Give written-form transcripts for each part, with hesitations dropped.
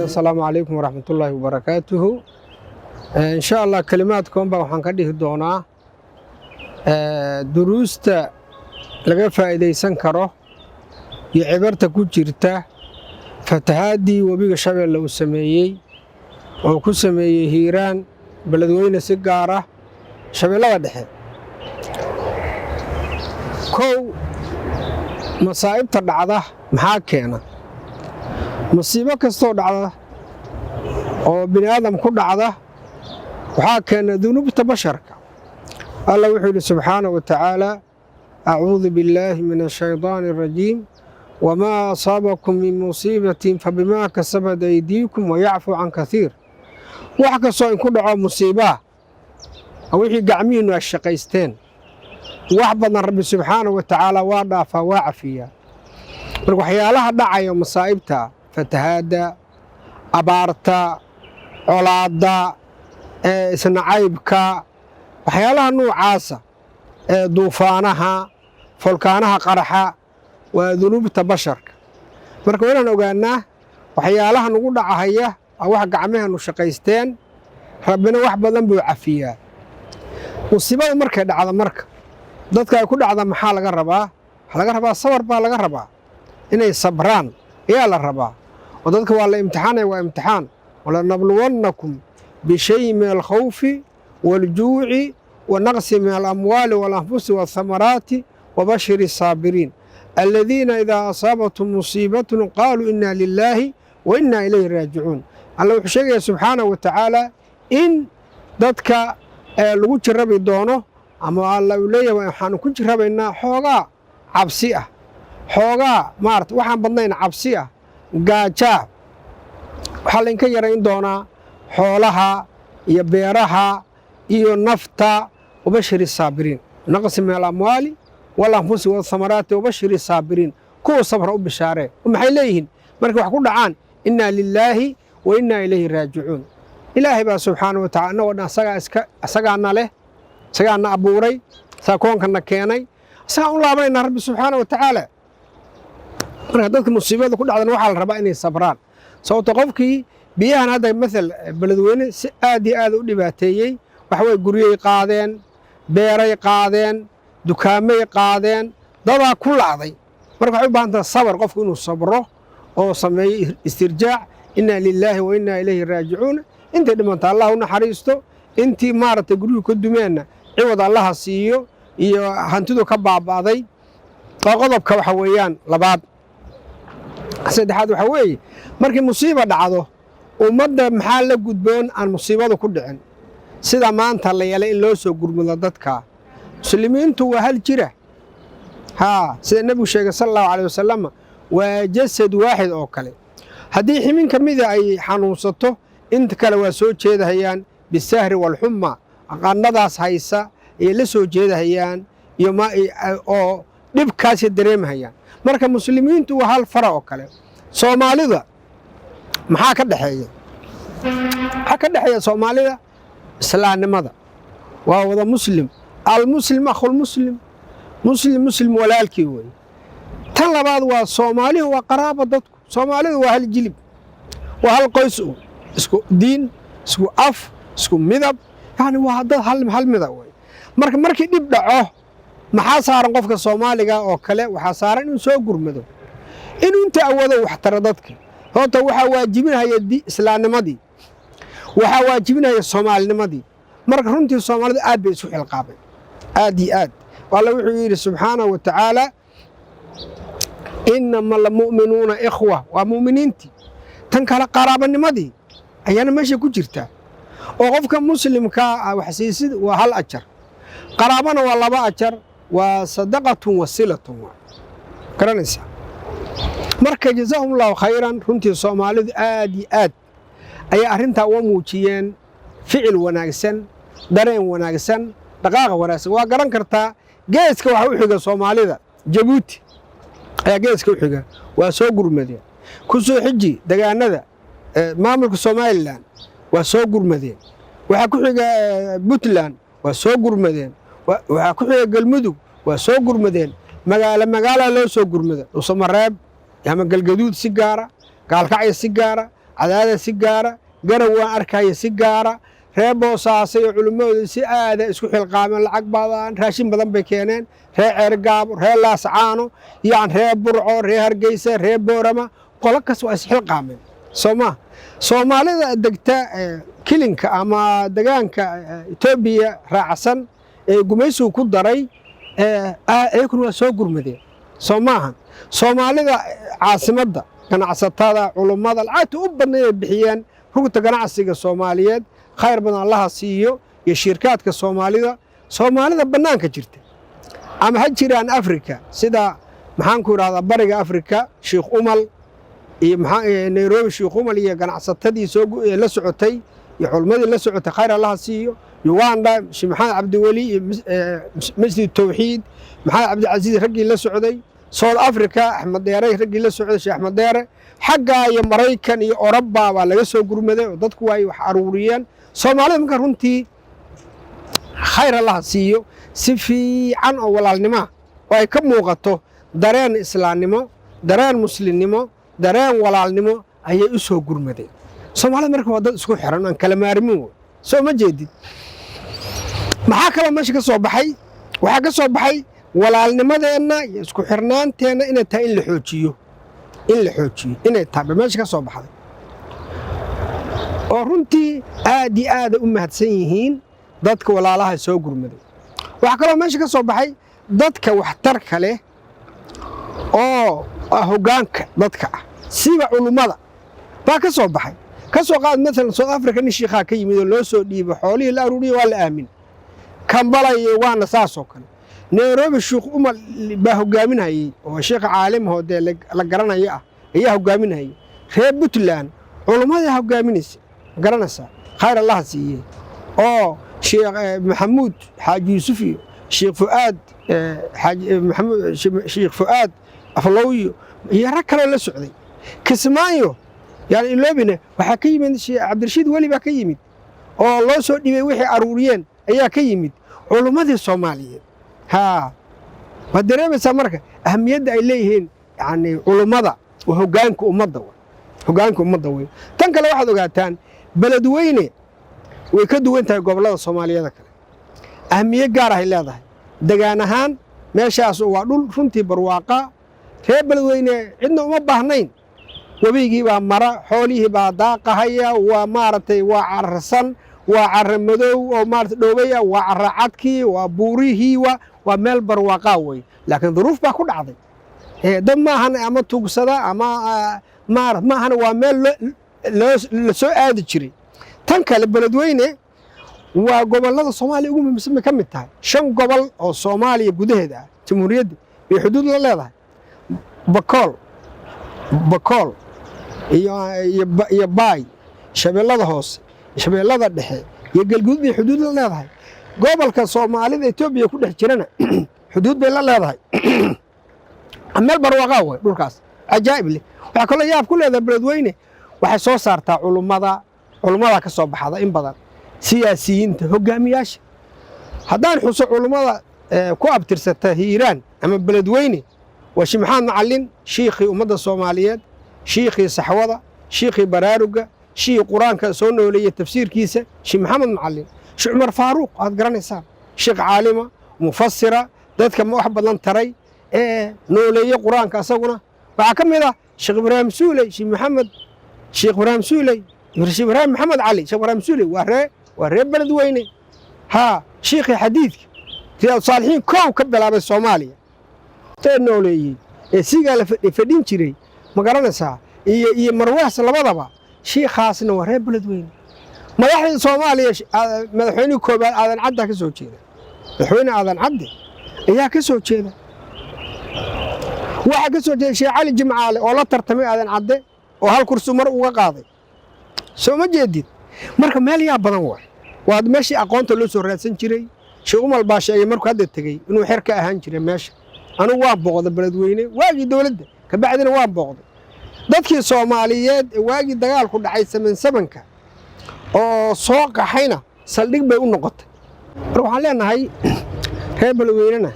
السلام عليكم ورحمة الله وبركاته. إن شاء الله كلمات كومبا وحن كديه دونا دروستا لغا فائديسان كرو يعبرتا كجيرتا فتهادي وبيغا شبيل لو سميي oo ku sameeyay hiiraan baladweyne si gaar ah shabeellada dhexe kow masaa'ibta dhacda maxaa keena musiibo kastoo dhacda oo bini aadam ku dhacda waxaa keena dunuubta basharka Allah wuxuu yidhi subxaanahu wa tacaala acuudu billaahi min ashaydaani arajiim wamaa asaabakum min musiibatin fabimaa kasabat aydiikum wayacfu can kasiir wax kastoo inku dhaco musiibaa wixii gacmihiinnu ay shaqaysteen wax badan rabbi subxaanahu wa tacaala waa dhaafaa waa cafiyaa marka waxyaalaha dhacaya masaa'ibta fatahaadda abaarta colaadda isnacaybka waxyaalaha nuucaasa duufaanaha folkaanaha qaraxa waa dunuubta basharka marka waa inaan ogaanaa waxyaalaha nugu dhacahaya wax gacmaheennu shaqaysteen rabbina wax badan buu cafiyaa musiibada markay dhacda marka dadka ay ku dhacda maxaa laga rabaa waxaa laga rabaa sabar baa laga rabaa inay sabraan ayaa la rabaa oo dadka waa la imtixaanaya waa imtixaan walanabluwannakum bishayin min alkhawfi waaljuuci wanaqsi min alamwaali waalanfusi waathamaraati wabashiri الsaabiriin aladiina idaa asaabathum musiibatun qaaluu inna lilaahi wa inna ilayhi raajicuun alla wuxuu sheegaya subxaanahu wa tacaala in dadka lagu jirabi doono ama alla uu leeyahay waxaanu ku jirabaynaa xoogaa cabsi ah xoogaa maarata waxaan badnayn cabsi ah gaajaa waxaa laynka yarayn doonaa xoolaha iyo beeraha iyo nafta wabashiri saabiriin naqsi min alamwaali walanfusi waathamaraati wabashiri saabiriin kuwa sabra u bishaaree maxay leeyihiin markay wax ku dhacaan inna lilaahi wa inna ilayhi raajicuun ilaahay baa subxaanahu wa tacala annagoo dhan asagaana leh asagaana abuuray asagaa koonkana keenay asagaan u laabanaynaa rabbi subxaanahu wa tacaala marka dadka musiibada ku dhacdana waxaa la rabaa inay sabraan sababto qofkii biyahan hadda maal beledweyne si aad iyo aad u dhibaateeyey waxaweye guryay qaadeen beeray qaadeen dukaamay qaadeen dadaa ku lacday marka waxay u baahan tahay sabar qofku inuu sabro oo sameeyo istirjaac inna lilaahi wa inna ilayhi raajicuun intay dhimanta allah u naxariisto intii maaragtay guryuhu ka dumeenna ciwad allaha siiyo iyo hantidu ka baaba'day oo qodobka waxa weeyaan labaad saddexaad waxa weeye markii musiiba dhacdo ummadda maxaa la gudboon aan musiibadu ku dhicin sida maanta la yeelay in loo soo gurmudo dadka muslimiintu waa hal jira sida nebigu sheegay sala allahu calayh wasalam waa jasad waaxid oo kale haddii ximin ka mida ay xanuunsato inta kale waa soo jeedahayaan bisahri walxumma qannadaas haysa ayay la soo jeedahayaan oo dhibkaasi dareemahayaan marka muslimiintu waa hal fara oo kale soomaalida maxaa ka dhexeeya soomaalida islaamnimada waa wada muslim almuslim akhulmuslim muslim walaalkii wey tan labaad waa soomaalihu waa qaraaba dadku soomaalidu waa hal jilib waa hal qoys isku diin isku af isku midab yani waa dad hal midab wey marka markii dhib dhaco maxaa saaran qofka soomaaliga oo kale waxaa saaran inuu soo gurmado inuu inta awoodo wax tara dadka horta waxaa waajibinaya islaamnimadii waxaa waajibinaya soomaalinimadii marka runtii soomaalidu aad bay isu xilqaabay aad iyo aad alla wuxuu yidhi subxaanahu wa tacaala inama almu'minuuna ikhwa waa mu'miniintii tan kale qaraabanimadii ayaana meesha ku jirtaa oo qofka muslimkaa waxsiisid waa hal ajar qaraabana waa laba ajar waa sadaqatun wasilatun garanaysaa marka jazaahum allahu khayran runtii soomaalidu aad iyo aad ayay arrintaa uga muujiyeen ficil wanaagsan dareen wanaagsan dhaqaaqa wanaagsan waa garan kartaa geeska waxa u xiga soomaalida jabuuti ayaa geeska u xiga waa soo gurmadeen ku soo xiji degaanada maamulka somalilan waa soo gurmadeen waxaa ku xiga puntland waa soo gurmadeen waxaa ku xiga galmudug waa soo gurmadeen magaala loo soo gurmada Dhuusamareeb ama Galgaduud si gaara Gaalkacyo si gaara Cadaadad si gaara Garow waan arkaya si gaara reer Boosaaso iyo culimmadooda si aad isku xilqaameen lacag badan raashin badan bay keeneen reer Ceergaabo reer Laascaano reer Burco reer Hargeysa reer Boorama qolkas waa is xilqaameen Soomaalida degta kilinka ama deegaanka Itoobiya raacsan ee gumaysigu ku daray ayaguna waa soo gurmadeen Soomaalida caasimadda ganacsatada culimada lacagta u badnay bixiyeen rugta ganacsiga Soomaaliyeed khayr badan Allah siiyo iyo shirkadka Soomaalida banaanka jirta ama ha jiraan Afrika sida maxaan ku raada bariga Afrika Sheekh Umal iyo Nairobi Sheekh Umal iyo ganacsatadii soo la socotay iyo culimadii la socotay khayr Allah siiyo Uganda Sheekh Maxamed Cabdi Wali Masjid Tawxiid Maxamed Cabdi Aziz ragii la socday South Africa Ahmed Deere ragii la socday Sheekh Ahmed Deere xagga iyo Mareykan iyo Orobba baa laga soo gurmaday oo dadku way wax aruuriyeen Soomaalida marka runtii khayr Allah siiyo si fiican oo walaalnimo way ka muuqato dareen islaamnimo dareen muslimnimo dareen walaalnimo ayay u soo gurmaday Soomaalida marka waa dad isku xiran aan kala maarmin soo ma jeedid maxaa kale meesha ka soo baxay waxa ka soo baxay walaalnimadeena iyo isku xirnaanteena inay tahay in la xoojiyo inay tahay meesha ka soo baxday oo runtii aad u mahadsan yihiin dadka walaalaha soo gurmaday waxa kale meesha ka soo baxay dadka waxtarka leh oo hoggaanka dadka siba culimada baa ka soo baxay ka soo qaad mesela South Africa ni sheekha ka yimid oo loo soo dhiibay xoolihii la aruuriyay waa la aamin Kampala waana saasoo kale Nairobi Sheekh Umal baa hogaaminayay oo sheekh caalim ah oo la garanaya ayaa hogaaminayay reer Puntland culimada hogaaminaysa garanaysa khayr Allah siiye oo Sheekh Maxamuud Xaaji Yuusuf iyo Sheekh Fuaad Sheekh Fuaad Aflooyo iyo rag kale la socday Kismaayo iloobina waxa ka yimid Sheekh Cabdirashiid Wali baa ka yimid oo loo soo dhibay wixii aruuriyeen ayaa ka yimid culimadii Soomaaliyeed ودريمة سمرك أهمية إليهن يعني علماء وهجانك هجانك أمضوا تنك لو واحد وقعتان بلدوينه ويكدوا أنت قبل الصومالية ذاك أهمية جارة إلى هذا دجانهان ماشي أسوأ دول فنتي برواقة في بلدوينه عندنا مبهنين وبيجي بمرة حوله بعداقة هيا ومارتي وعرسن وعرمدو ومارت دوبيا وعرعتكي وبوريه ومال برواقاوي لكن ظروف با كل عضي دم ما هن أما توقصدا أما ما هن ومال لسوء آد جري تنك البلدوينه وقبل الله الصومالي يقوم بسمي كم التاي شن قبل الصومالي جوده ده جمهورية بحدود الله ده بكول يباي شبه الله هوس شبه الله ده يقل جود بحدود الله ده قبل كصومالي إثيوبيا كله جرنا حدود بين الله ده أما البرواقاوي بركاس عجائب لي وكل ياب كل هذا بلدوينه وحسوا صارت علماء كصوب هذا إن بدر سياسيين هجامياش هذان حسوا علماء كواب ترسته إيران أما بلدوينه وشمحان معلن شيخي ومدى الصوماليات شيخي صحوضة شيخي برارقة شيخ قرآن كسونه لي تفسير كيسة شيخ محمد معلن شيخ عمر فاروق هذا قرن إنسان شيخ عالمة مفسرة ذات كم واحد بدلن تري نولي قرآن كسونا وعكم هذا شيخ إبراهيم سولي شيخ إبراهيم سولي شيخ إبراهيم محمد علي شيخ إبراهيم سولي وهرب بلدوينه شيخي حديث في الصالحين كوكب بلاد الصومالية تنولي سيجا فدين شري ما قرنا سا مروح سلبا شيخ خاصنا وهرب بلدوينه ما يحيي الصومالية مدحوني كوب هذا عدى كسو كذا مدحوني هذا عدى إياه كسو كذا واحد كسو كذا شيخ علي جمعالي والله ترتمي هذا عدى وهالكرسي مر وقاضي سو ما جديد marka meel yaa badan waad meeshii aqoonta loo soo raadsan jiray Sheekh Umal Baasha ay markuu hadda tagay inuu xir ka ahaan jiray meesha anu waa booqday beledweyne waagi dawladda ka bacdina waa booqday dadkii Soomaaliyeed waagi dagaal ku dhacay samanka oo soo qaxayna saldhig bay u noqotay marka waxaan leenahay reer Beledweynena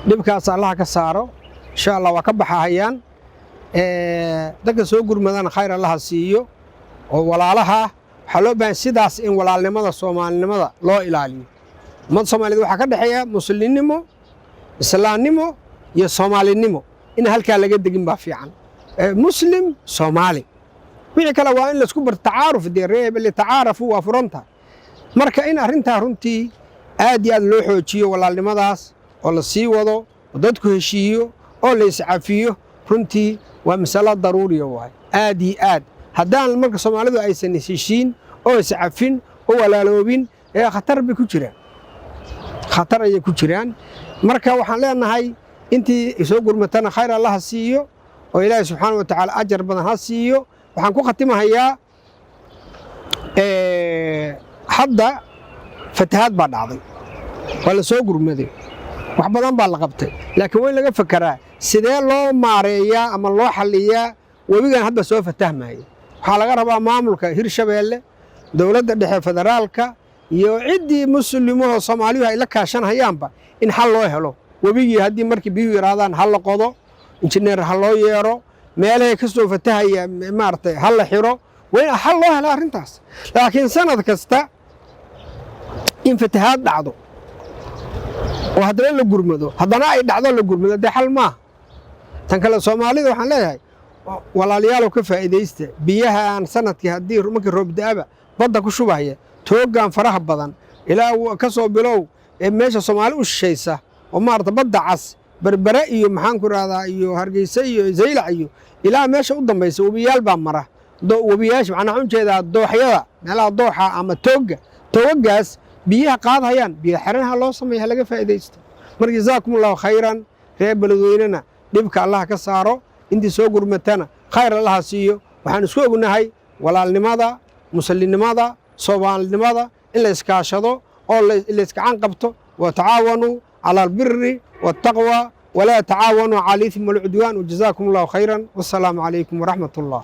dhibkaas Allah ka saaro insha Allah waa ka baxayaan dadka soo gurmadana khayr Allah siiyo oo walaalaha waxa loo baahan sidaas in walaalnimada Soomaalinimada loo ilaaliyo ummad Soomaaliyeed waxa ka dhaxeeya muslimnimo islaamnimo iyo Soomaalinimo in halka laga degin baa fiican muslim Soomaali wixii kale waa in la isku bar tacaaruf reer bal tacaarafu waa furanta marka in arinta runtii aad iyo aad loo xoojiyo walaalnimadaas oo la sii wado oo dadku heshiiyo oo la iscafiyo runtii waa mas'ala daruuri ah aad iyo aad haddaan marka Soomaalidu aysan heshiin oo iscafin oo walaaloobin khatar bay ku jiraan khatar ay ku jiraan marka waxaan leenahay intii soo gurmatana khayr Allah siiyo oo Ilaahay subhanahu wa ta'ala ajar badan ha siiyo waxaan ku khatimahayaa hadda fatahaad baa dhacday wala soo gurmaday wax badan baa la qabtay laakiin way laga fakaraa sidee loo maareeyaa ama loo xalliyaa webigan hadda soo fatahmaya waxa laga rabaa maamulka Hirshabeelle dawladda dhexe federaalka iyo cidii muslimiinta Soomaaliyeed ay la kaashanayaanba in xal loo helo webigii hadii markii biyo yaraadaan hal la qodo injineer hal loo yeero meelaha ka soo fatahaya maartay hal la xiro way hal loo helo arintaas laakiin sanad kasta in fatahaad dhacdo oo haddana la gurmado haddana ay dhacdo la gurmado de xal ma tan kale Soomaalida waxaan leeyahay walaalayaal ka faa'iideysta biyaha aan sanadkii hadii markii roob da'aba badda ku shubaya toogan faraha badan ilaa ka soo bilow meesha Soomaali u shaysa oo maarta badda cas berbera iyo maxaan ku raadaa iyo Hargeysa iyo Zaylac iyo ilaa meesha u dambaysa wabiyaal baa mara wabiyaash macnaa u jeedaa dooxyada meelaha dooxa ama toogaas biyaha qaadayaan biyo xiranaha loo sameeyo laga faa'iideysto marka jazaakumullahu khayran reer Beledweynena dhibka Allah ka saaro intii soo gurmatana khayr Allah siiyo waxaan isku ognahay walaalnimada muslimnimada Soomaalinimada in la iskaashado oo la iska can qabto wa taawanu ala albirri wattaqwa ولا تعاونوا على الإثم والعدوان وجزاكم الله خيرا والسلام عليكم ورحمة الله